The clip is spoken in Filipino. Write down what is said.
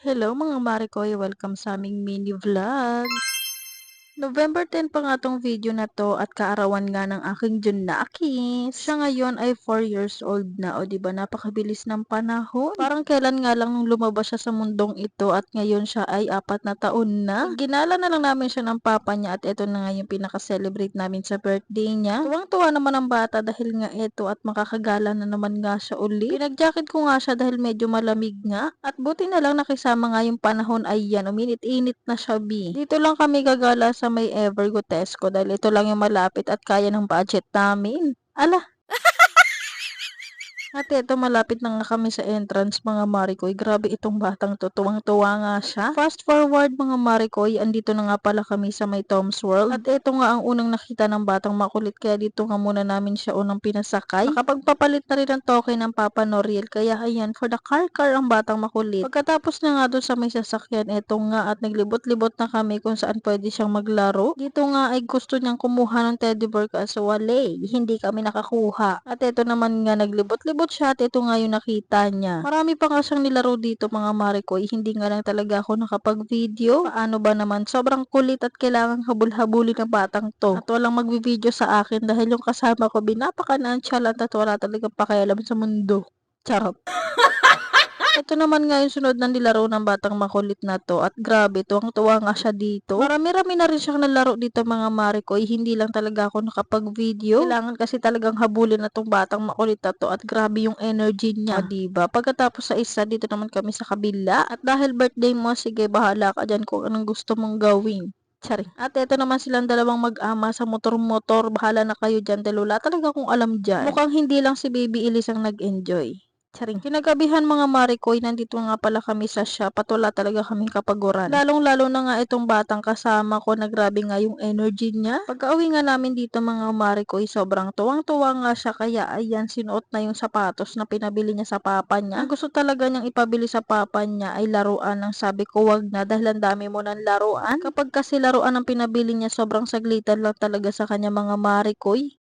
Hello mga Marikoy, welcome sa aming mini vlog. November 10 pa nga tong video na to at kaarawan nga ng aking Junakis. Siya ngayon ay 4 years old na o di ba napakabilis ng panahon. Parang kailan nga lang nung lumabas siya sa mundong ito at ngayon siya ay 4 na taon na. Ginala na lang namin siya ng papa niya at ito na nga yung pinaka-celebrate namin sa birthday niya. Tuwang-tuwa naman ang bata dahil nga ito at makakagala na naman nga siya uli. Pinag-jacket ko nga siya dahil medyo malamig nga at buti na lang nakisama nga yung panahon ay yan uminit-init na siya Dito lang kami gagala sa may Ever Gotesco dahil ito lang yung malapit at kaya ng budget namin. Ala, at eto malapit na nga kami sa entrance mga Marikoy. Grabe itong batang to. Tuwang-tuwa nga siya. Fast forward mga Marikoy. Andito na nga pala kami sa may Tom's World. At eto nga ang unang nakita ng batang makulit. Kaya dito nga muna namin siya unang pinasakay. Nakapagpapalit na rin ng token ng Papa Noriel. Kaya ayan, for the car ang batang makulit. Pagkatapos na nga doon sa may sasakyan, eto nga at naglibot-libot na kami kung saan pwede siyang maglaro. Dito nga ay gusto niyang kumuha ng teddy bear kaso wale. Hindi kami nakakuha. At eto naman nga naglibot-libot siya at ito nga yung nakita niya. Marami pa nga siyang nilaro dito mga Marikoy. Hindi nga lang talaga ako nakapag-video. Paano ba naman? Sobrang kulit at kailangang habul-habulin ng batang to. At walang magbi-video sa akin dahil yung kasama ko binapaka-nonchalant at wala talagang pakialam sa mundo. Charot. Ito naman nga yung sunod na nilaro ng batang makulit na to at grabe tuwang-tuwa nga siya dito. Marami-rami na rin siyang nalaro dito mga Marikoy, hindi lang talaga ako nakapag-video. Kailangan kasi talagang habulin na tong batang makulit na to at grabe yung energy niya, diba? Pagkatapos sa isa, dito naman kami sa kabila at dahil birthday mo, sige bahala ka dyan kung anong gusto mong gawin. Tsari. At eto naman silang dalawang mag-ama sa motor-motor. Bahala na kayo dyan dahil wala talaga akong alam dyan. Mukhang hindi lang si Baby Elise ang nag-enjoy. Charing. Kinagabihan mga Marikoy, nandito nga pala kami sa shop at wala talaga kaming kapaguran. Lalong-lalo na nga itong batang kasama ko na grabe nga yung energy niya. Pagka-uwi nga namin dito mga Marikoy, sobrang tuwang-tuwa nga siya kaya ayan sinuot na yung sapatos na pinabili niya sa papa niya. Ang gusto talaga niyang ipabili sa papa niya ay laruan ng sabi ko wag na dahil ang dami mo ng laruan. Kapag kasi laruan ang pinabili niya sobrang saglitan lang talaga sa kanya mga Marikoy.